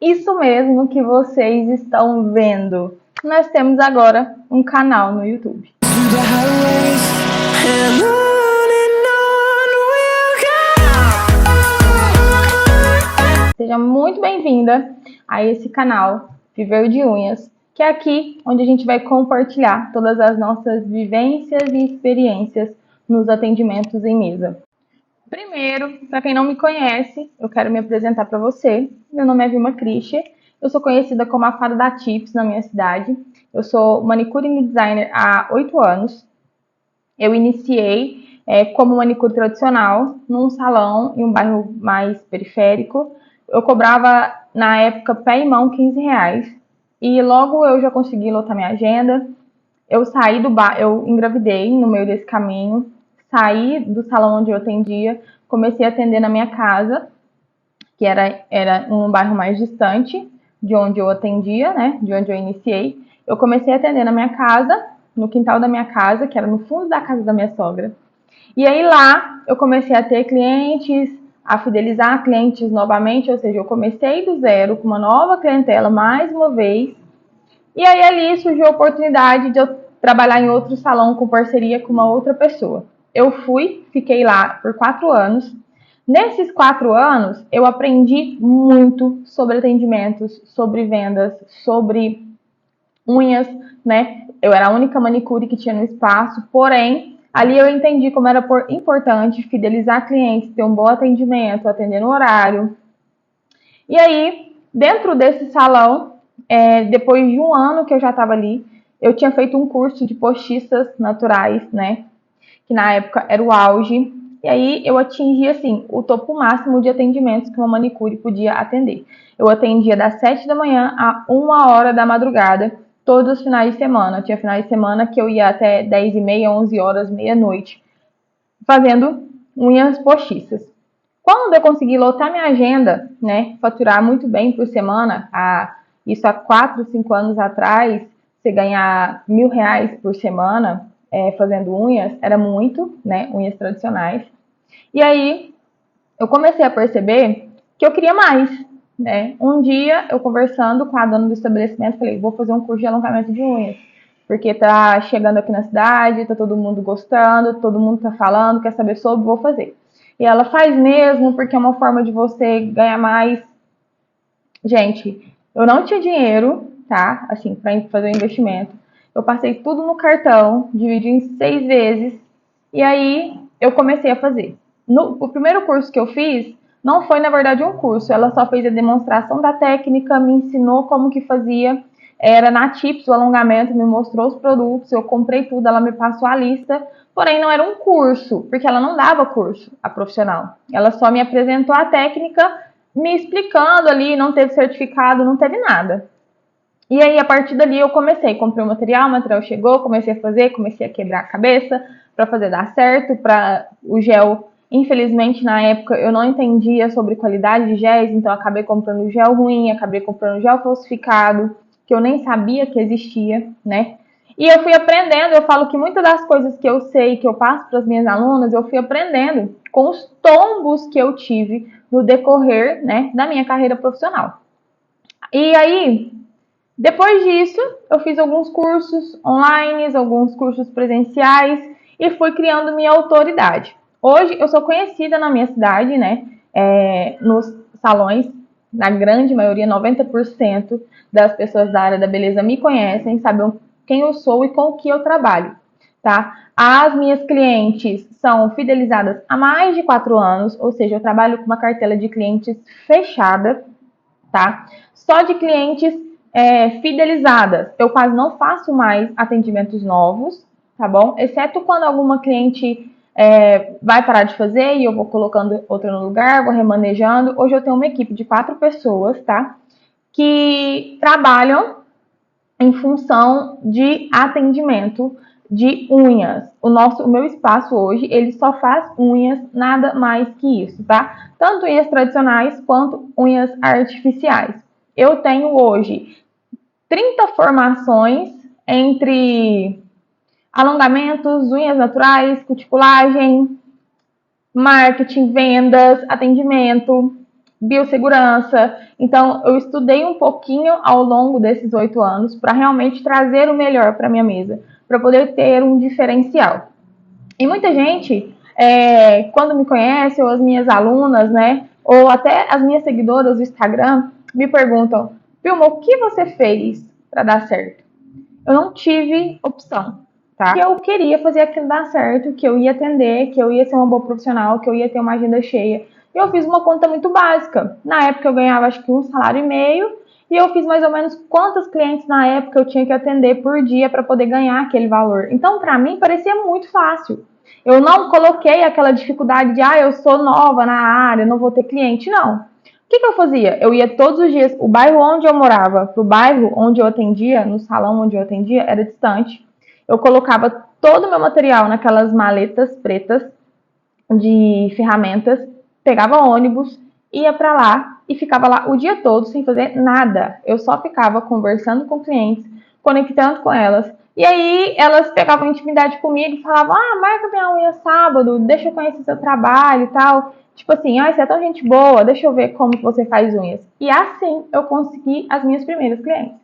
Isso mesmo que vocês estão vendo. Nós temos agora um canal no YouTube. Seja muito bem-vinda a esse canal Viver de Unhas, que é aqui onde a gente vai compartilhar todas as nossas vivências e experiências nos atendimentos em mesa. Primeiro, para quem não me conhece, eu quero me apresentar para você. Meu nome é Vilma Christian, eu sou conhecida como a fada da Tips na minha cidade. Eu sou manicure e designer há 8 anos. Eu iniciei como manicure tradicional num salão em um bairro mais periférico. Eu cobrava, na época, pé e mão R$15. E logo eu já consegui lotar minha agenda. Eu saí do bar, eu engravidei no meio desse caminho. Saí do salão onde eu atendia, comecei a atender na minha casa, que era um bairro mais distante de onde eu atendia, né? De onde eu iniciei. Eu comecei a atender na minha casa, no quintal da minha casa, que era no fundo da casa da minha sogra. E aí lá eu comecei a ter clientes, a fidelizar clientes novamente, ou seja, eu comecei do zero com uma nova clientela mais uma vez. E aí ali surgiu a oportunidade de eu trabalhar em outro salão com parceria com uma outra pessoa. Eu fiquei lá por 4 anos. Nesses 4 anos, eu aprendi muito sobre atendimentos, sobre vendas, sobre unhas, né? Eu era a única manicure que tinha no espaço, porém, ali eu entendi como era importante fidelizar clientes, ter um bom atendimento, atender no horário. E aí, dentro desse salão, depois de um ano que eu já estava ali, eu tinha feito um curso de postiças naturais, né? Que na época era o auge. E aí eu atingi, assim, o topo máximo de atendimentos que uma manicure podia atender. Eu atendia das 7 da manhã a 1 hora da madrugada, todos os finais de semana. Tinha finais de semana que eu ia até 10h30, 11 horas, meia-noite, fazendo unhas postiças. Quando eu consegui lotar minha agenda, né, faturar muito bem por semana, isso há 4, 5 anos atrás, você ganhar R$1.000 por semana fazendo unhas, era muito, né, unhas tradicionais. E aí eu comecei a perceber que eu queria mais, né. Um dia, eu conversando com a dona do estabelecimento, falei, vou fazer um curso de alongamento de unhas, porque tá chegando aqui na cidade, tá todo mundo gostando, todo mundo tá falando, quer saber sobre, vou fazer. E ela faz mesmo, porque é uma forma de você ganhar mais. Gente, eu não tinha dinheiro, tá? Assim, para fazer o investimento. Eu passei tudo no cartão, dividi em 6 vezes, e aí eu comecei a fazer. O primeiro curso que eu fiz não foi, na verdade, um curso. Ela só fez a demonstração da técnica, me ensinou como que fazia. Era na Tips o alongamento, me mostrou os produtos, eu comprei tudo, ela me passou a lista. Porém, não era um curso, porque ela não dava curso, a profissional. Ela só me apresentou a técnica, me explicando ali, não teve certificado, não teve nada. E aí, a partir dali, eu comprei o material chegou, comecei a fazer, comecei a quebrar a cabeça para fazer dar certo, para o gel. Infelizmente, na época, eu não entendia sobre qualidade de géis, então acabei comprando gel ruim, acabei comprando gel falsificado, que eu nem sabia que existia, né? E eu fui aprendendo, eu falo que muitas das coisas que eu sei, que eu passo para as minhas alunas, eu fui aprendendo com os tombos que eu tive no decorrer, né, da minha carreira profissional. E aí, depois disso, eu fiz alguns cursos online, alguns cursos presenciais e fui criando minha autoridade. Hoje, eu sou conhecida na minha cidade, né, nos salões, na grande maioria, 90% das pessoas da área da beleza me conhecem, sabem quem eu sou e com o que eu trabalho, tá? As minhas clientes são fidelizadas há mais de 4 anos, ou seja, eu trabalho com uma cartela de clientes fechada, tá? Só de clientes fidelizadas. Eu quase não faço mais atendimentos novos, tá bom? Exceto quando alguma cliente vai parar de fazer e eu vou colocando outra no lugar, vou remanejando. Hoje eu tenho uma equipe de 4 pessoas, tá? Que trabalham em função de atendimento de unhas. O meu espaço hoje, ele só faz unhas, nada mais que isso, tá? Tanto unhas tradicionais quanto unhas artificiais. Eu tenho hoje 30 formações entre alongamentos, unhas naturais, cuticulagem, marketing, vendas, atendimento, biossegurança. Então, eu estudei um pouquinho ao longo desses 8 anos para realmente trazer o melhor para minha mesa, para poder ter um diferencial. E muita gente, quando me conhece, ou as minhas alunas, né, ou até as minhas seguidoras do Instagram, me perguntam: Vilma, o que você fez para dar certo? Eu não tive opção, tá? Eu queria fazer aquilo dar certo, que eu ia atender, que eu ia ser uma boa profissional, que eu ia ter uma agenda cheia. E eu fiz uma conta muito básica. Na época eu ganhava acho que 1,5 salário, e eu fiz mais ou menos quantos clientes na época eu tinha que atender por dia para poder ganhar aquele valor. Então, para mim, parecia muito fácil. Eu não coloquei aquela dificuldade de, eu sou nova na área, não vou ter cliente, não. O que eu fazia? Eu ia todos os dias, o bairro onde eu morava, pro bairro onde eu atendia, no salão onde eu atendia, era distante. Eu colocava todo o meu material naquelas maletas pretas de ferramentas, pegava ônibus, ia para lá e ficava lá o dia todo sem fazer nada. Eu só ficava conversando com clientes, conectando com elas. E aí elas pegavam intimidade comigo e falavam: marca minha unha sábado, deixa eu conhecer seu trabalho e tal. Tipo assim, você é tão gente boa, deixa eu ver como você faz unhas. E assim eu consegui as minhas primeiras clientes.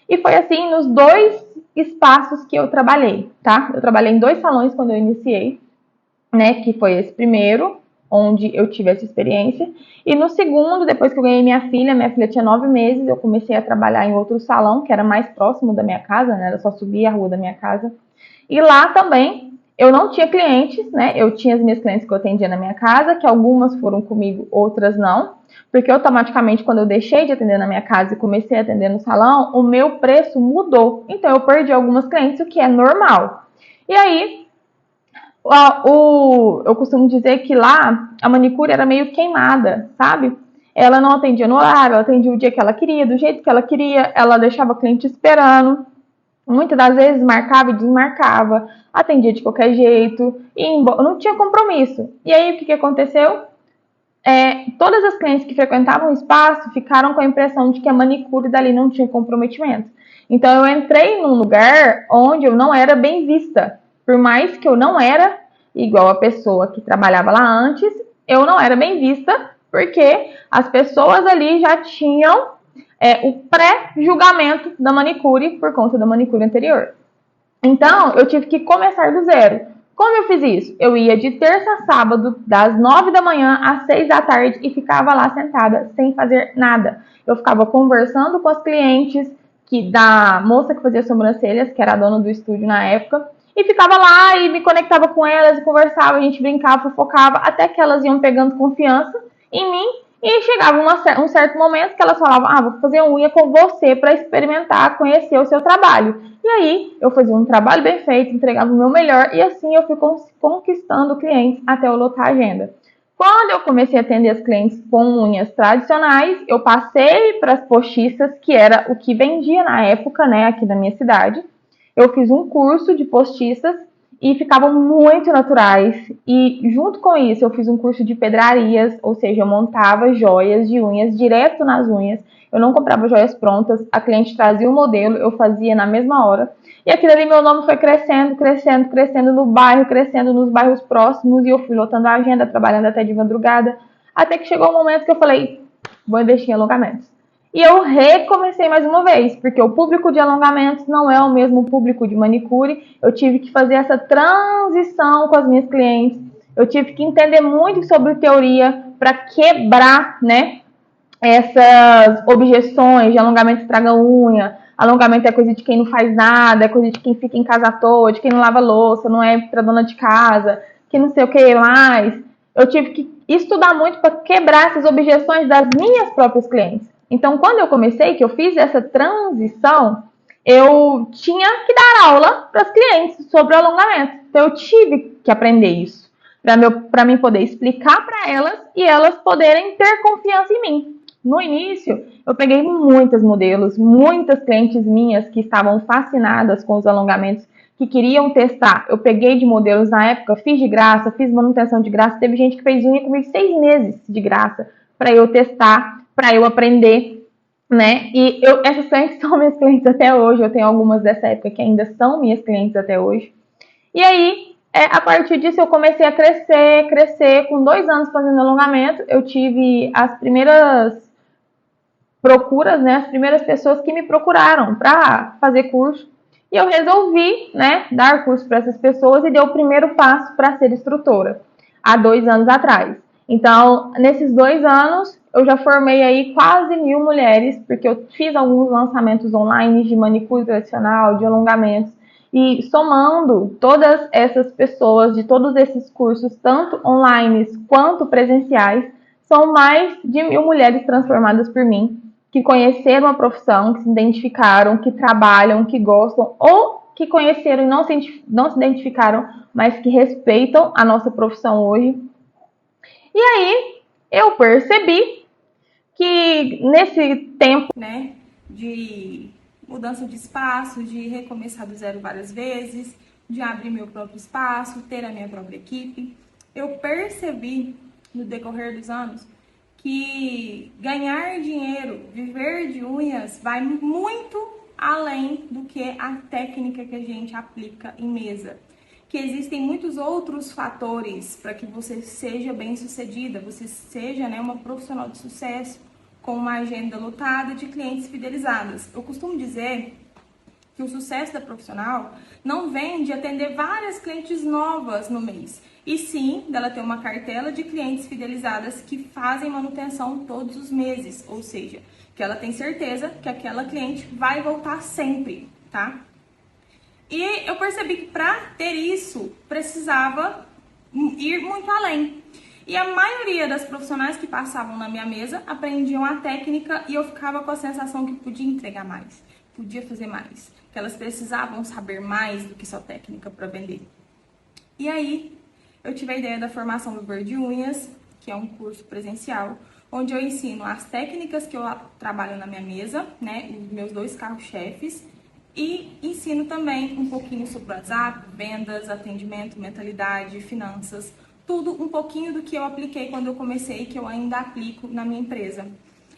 E foi assim nos 2 espaços que eu trabalhei, tá? Eu trabalhei em 2 salões quando eu iniciei, né? Que foi esse primeiro, onde eu tive essa experiência. E no segundo, depois que eu ganhei minha filha tinha 9 meses, eu comecei a trabalhar em outro salão, que era mais próximo da minha casa, né? Era só subir a rua da minha casa. E lá também eu não tinha clientes, né? Eu tinha as minhas clientes que eu atendia na minha casa, que algumas foram comigo, outras não. Porque automaticamente, quando eu deixei de atender na minha casa e comecei a atender no salão, o meu preço mudou. Então eu perdi algumas clientes, o que é normal. E aí, eu costumo dizer que lá a manicure era meio queimada, sabe? Ela não atendia no horário, ela atendia o dia que ela queria, do jeito que ela queria, ela deixava o cliente esperando. Muitas das vezes marcava e desmarcava, atendia de qualquer jeito, e não tinha compromisso. E aí o que aconteceu? Todas as clientes que frequentavam o espaço ficaram com a impressão de que a manicure dali não tinha comprometimento. Então eu entrei num lugar onde eu não era bem vista. Por mais que eu não era igual a pessoa que trabalhava lá antes, eu não era bem vista porque as pessoas ali já tinham o pré-julgamento da manicure por conta da manicure anterior. Então, eu tive que começar do zero. Como eu fiz isso? Eu ia de terça a sábado, das 9 da manhã às 6 da tarde e ficava lá sentada, sem fazer nada. Eu ficava conversando com as clientes, da moça que fazia sobrancelhas, que era a dona do estúdio na época, e ficava lá e me conectava com elas e conversava, a gente brincava, fofocava, até que elas iam pegando confiança em mim. E chegava um certo momento que elas falavam: vou fazer unha com você para experimentar, conhecer o seu trabalho. E aí eu fazia um trabalho bem feito, entregava o meu melhor e assim eu fui conquistando clientes até eu lotar a agenda. Quando eu comecei a atender as clientes com unhas tradicionais, eu passei para as postiças, que era o que vendia na época, né, aqui na minha cidade. Eu fiz um curso de postiças e ficavam muito naturais. E junto com isso eu fiz um curso de pedrarias, ou seja, eu montava joias de unhas direto nas unhas. Eu não comprava joias prontas, a cliente trazia o modelo, eu fazia na mesma hora. E aquilo ali, meu nome foi crescendo, crescendo, crescendo no bairro, crescendo nos bairros próximos, e eu fui lotando a agenda, trabalhando até de madrugada, até que chegou um momento que eu falei: vou investir em alongamentos. E eu recomecei mais uma vez, porque o público de alongamentos não é o mesmo público de manicure. Eu tive que fazer essa transição com as minhas clientes. Eu tive que entender muito sobre teoria para quebrar, né, essas objeções de alongamento estraga unha, alongamento é coisa de quem não faz nada, é coisa de quem fica em casa à toa, de quem não lava louça, não é para dona de casa, que não sei o que mais. Eu tive que estudar muito para quebrar essas objeções das minhas próprias clientes. Então, quando eu comecei, que eu fiz essa transição, eu tinha que dar aula para as clientes sobre o alongamento. Então, eu tive que aprender isso para mim poder explicar para elas e elas poderem ter confiança em mim. No início, eu peguei muitos modelos, muitas clientes minhas que estavam fascinadas com os alongamentos, que queriam testar. Eu peguei de modelos na época, fiz de graça, fiz manutenção de graça. Teve gente que fez unha comigo 6 meses de graça para eu testar, para eu aprender, né? E essas clientes são minhas clientes até hoje. Eu tenho algumas dessa época que ainda são minhas clientes até hoje. E aí, A partir disso eu comecei a crescer. Com 2 anos fazendo alongamento, eu tive as primeiras procuras, né? As primeiras pessoas que me procuraram para fazer curso. E eu resolvi, né, dar curso para essas pessoas e dei o primeiro passo para ser instrutora, há 2 anos atrás. Então, nesses 2 anos, eu já formei aí quase 1.000 mulheres, porque eu fiz alguns lançamentos online de manicure tradicional, de alongamentos, e somando todas essas pessoas de todos esses cursos, tanto online quanto presenciais, são mais de 1.000 mulheres transformadas por mim, que conheceram a profissão, que se identificaram, que trabalham, que gostam, ou que conheceram e não se identificaram, mas que respeitam a nossa profissão hoje. E aí eu percebi que nesse tempo, né, de mudança de espaço, de recomeçar do zero várias vezes, de abrir meu próprio espaço, ter a minha própria equipe, eu percebi no decorrer dos anos que ganhar dinheiro, viver de unhas, vai muito além do que a técnica que a gente aplica em mesa. Que existem muitos outros fatores para que você seja bem-sucedida, você seja, né, uma profissional de sucesso, com uma agenda lotada de clientes fidelizadas. Eu costumo dizer que o sucesso da profissional não vem de atender várias clientes novas no mês, e sim dela ter uma cartela de clientes fidelizadas que fazem manutenção todos os meses, ou seja, que ela tem certeza que aquela cliente vai voltar sempre, tá? E eu percebi que para ter isso precisava ir muito além. E a maioria das profissionais que passavam na minha mesa aprendiam a técnica e eu ficava com a sensação que podia entregar mais, podia fazer mais, que elas precisavam saber mais do que só técnica para vender. E aí eu tive a ideia da formação do Verde Unhas, que é um curso presencial, onde eu ensino as técnicas que eu trabalho na minha mesa, né, os meus 2 carros-chefes, e ensino também um pouquinho sobre o WhatsApp, vendas, atendimento, mentalidade, finanças, tudo um pouquinho do que eu apliquei quando eu comecei, que eu ainda aplico na minha empresa.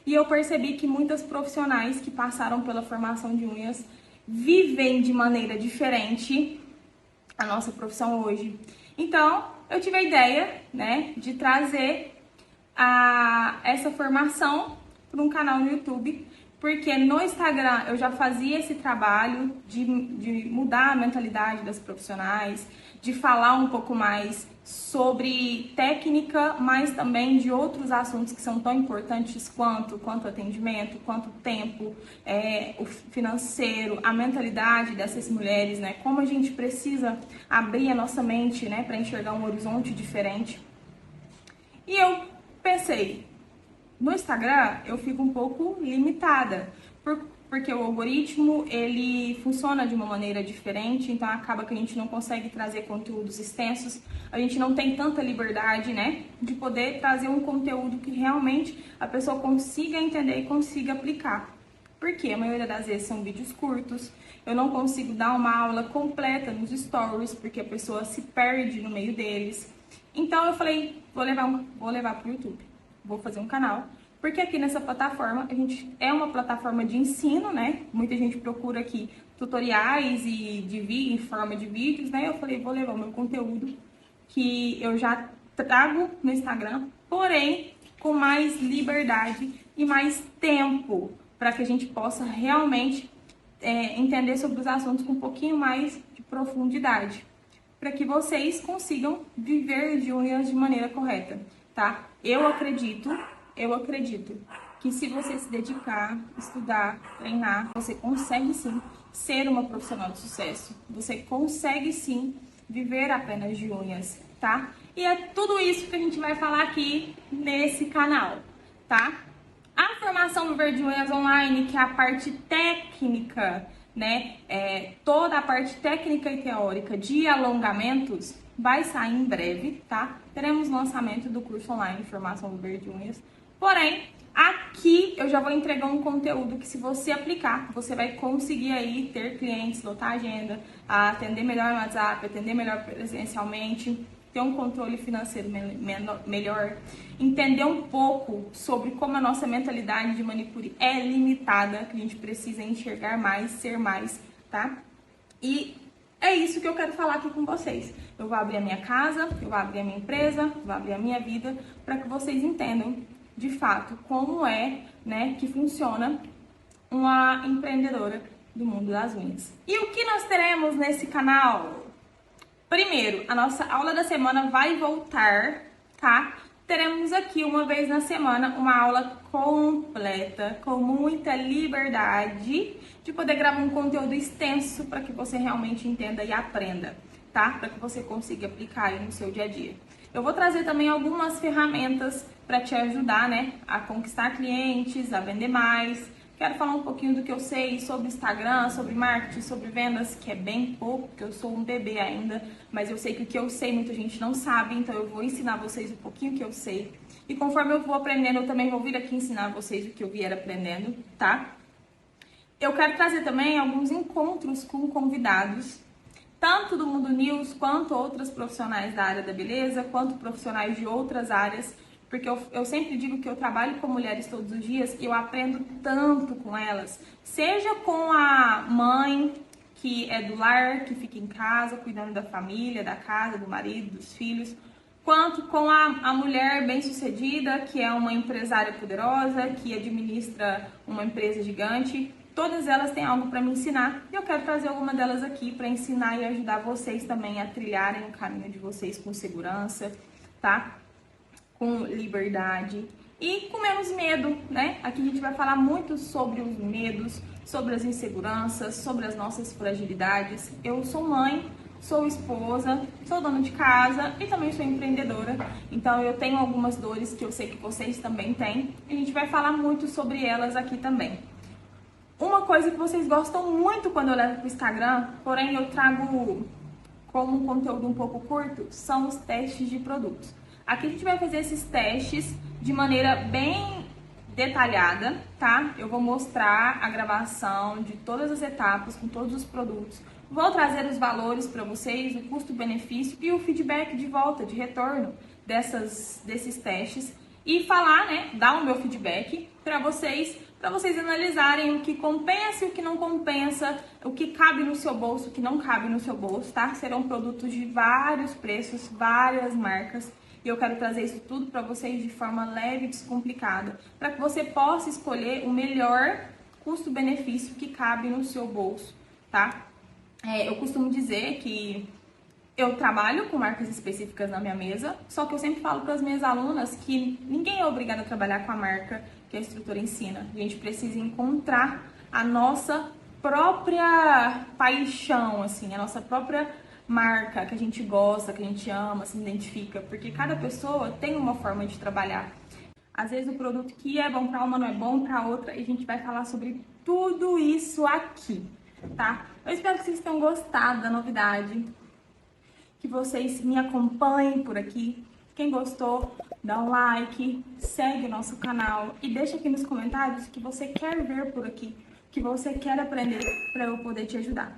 E eu percebi que muitas profissionais que passaram pela formação de unhas vivem de maneira diferente a nossa profissão hoje. Então, eu tive a ideia, né, de trazer essa formação para um canal no YouTube, porque no Instagram eu já fazia esse trabalho de mudar a mentalidade das profissionais, de falar um pouco mais sobre técnica, mas também de outros assuntos que são tão importantes quanto atendimento, quanto tempo, o financeiro, a mentalidade dessas mulheres, né? Como a gente precisa abrir a nossa mente, né, para enxergar um horizonte diferente. E eu pensei, no Instagram eu fico um pouco limitada, porque o algoritmo ele funciona de uma maneira diferente, então acaba que a gente não consegue trazer conteúdos extensos, a gente não tem tanta liberdade, né, de poder trazer um conteúdo que realmente a pessoa consiga entender e consiga aplicar. Porque a maioria das vezes são vídeos curtos, eu não consigo dar uma aula completa nos stories, porque a pessoa se perde no meio deles. Então eu falei, vou levar para o YouTube, vou fazer um canal, porque aqui nessa plataforma, a gente é uma plataforma de ensino, né? Muita gente procura aqui tutoriais e em forma de vídeos, né? Eu falei, vou levar o meu conteúdo que eu já trago no Instagram, porém com mais liberdade e mais tempo, para que a gente possa realmente entender sobre os assuntos com um pouquinho mais de profundidade, para que vocês consigam viver de unhas de maneira correta, tá? Eu acredito que se você se dedicar, estudar, treinar, você consegue sim ser uma profissional de sucesso. Você consegue sim viver apenas de unhas, tá? E é tudo isso que a gente vai falar aqui nesse canal, tá? A formação do Verde Unhas Online, que é a parte técnica, né? Toda a parte técnica e teórica de alongamentos vai sair em breve, tá? Teremos lançamento do curso online de formação do Verde Unhas. Porém, aqui eu já vou entregar um conteúdo que, se você aplicar, você vai conseguir aí ter clientes, lotar a agenda, atender melhor no WhatsApp, atender melhor presencialmente, ter um controle financeiro melhor, entender um pouco sobre como a nossa mentalidade de manicure é limitada, que a gente precisa enxergar mais, ser mais, tá? E é isso que eu quero falar aqui com vocês. Eu vou abrir a minha casa, eu vou abrir a minha empresa, vou abrir a minha vida, para que vocês entendam, de fato, como é, né, que funciona uma empreendedora do mundo das unhas. E o que nós teremos nesse canal? Primeiro, a nossa aula da semana vai voltar, tá? Teremos aqui uma vez na semana uma aula completa, com muita liberdade de poder gravar um conteúdo extenso para que você realmente entenda e aprenda, tá? Para que você consiga aplicar aí no seu dia a dia. Eu vou trazer também algumas ferramentas para te ajudar, né, a conquistar clientes, a vender mais. Quero falar um pouquinho do que eu sei sobre Instagram, sobre marketing, sobre vendas, que é bem pouco, porque eu sou um bebê ainda, mas eu sei que o que eu sei muita gente não sabe, então eu vou ensinar vocês um pouquinho que eu sei. E conforme eu vou aprendendo, eu também vou vir aqui ensinar vocês o que eu vier aprendendo, tá? Eu quero trazer também alguns encontros com convidados, tanto do Mundo News, quanto outros profissionais da área da beleza, quanto profissionais de outras áreas, porque eu sempre digo que eu trabalho com mulheres todos os dias e eu aprendo tanto com elas, seja com a mãe que é do lar, que fica em casa, cuidando da família, da casa, do marido, dos filhos, quanto com a mulher bem-sucedida, que é uma empresária poderosa, que administra uma empresa gigante. Todas elas têm algo para me ensinar e eu quero trazer alguma delas aqui para ensinar e ajudar vocês também a trilharem o caminho de vocês com segurança, tá? Com liberdade e com menos medo, né? Aqui a gente vai falar muito sobre os medos, sobre as inseguranças, sobre as nossas fragilidades. Eu sou mãe, sou esposa, sou dona de casa e também sou empreendedora. Então eu tenho algumas dores que eu sei que vocês também têm e a gente vai falar muito sobre elas aqui também. Uma coisa que vocês gostam muito quando eu levo para o Instagram, porém eu trago como um conteúdo um pouco curto, são os testes de produtos. Aqui a gente vai fazer esses testes de maneira bem detalhada, tá? Eu vou mostrar a gravação de todas as etapas, com todos os produtos. Vou trazer os valores para vocês, o custo-benefício e o feedback de volta, de retorno desses testes. E falar, né, dar o meu feedback para vocês analisarem o que compensa e o que não compensa, o que cabe no seu bolso, o que não cabe no seu bolso, tá? Serão produtos de vários preços, várias marcas. E eu quero trazer isso tudo para vocês de forma leve e descomplicada, para que você possa escolher o melhor custo-benefício que cabe no seu bolso, tá? Eu costumo dizer que eu trabalho com marcas específicas na minha mesa, só que eu sempre falo para as minhas alunas que ninguém é obrigado a trabalhar com a marca que a instrutora ensina. A gente precisa encontrar a nossa própria paixão, assim, a nossa própria marca que a gente gosta, que a gente ama, se identifica, porque cada pessoa tem uma forma de trabalhar. Às vezes o produto que é bom para uma não é bom para outra e a gente vai falar sobre tudo isso aqui, tá? Eu espero que vocês tenham gostado da novidade, que vocês me acompanhem por aqui. Quem gostou, dá um like, segue o nosso canal e deixa aqui nos comentários o que você quer ver por aqui, o que você quer aprender para eu poder te ajudar.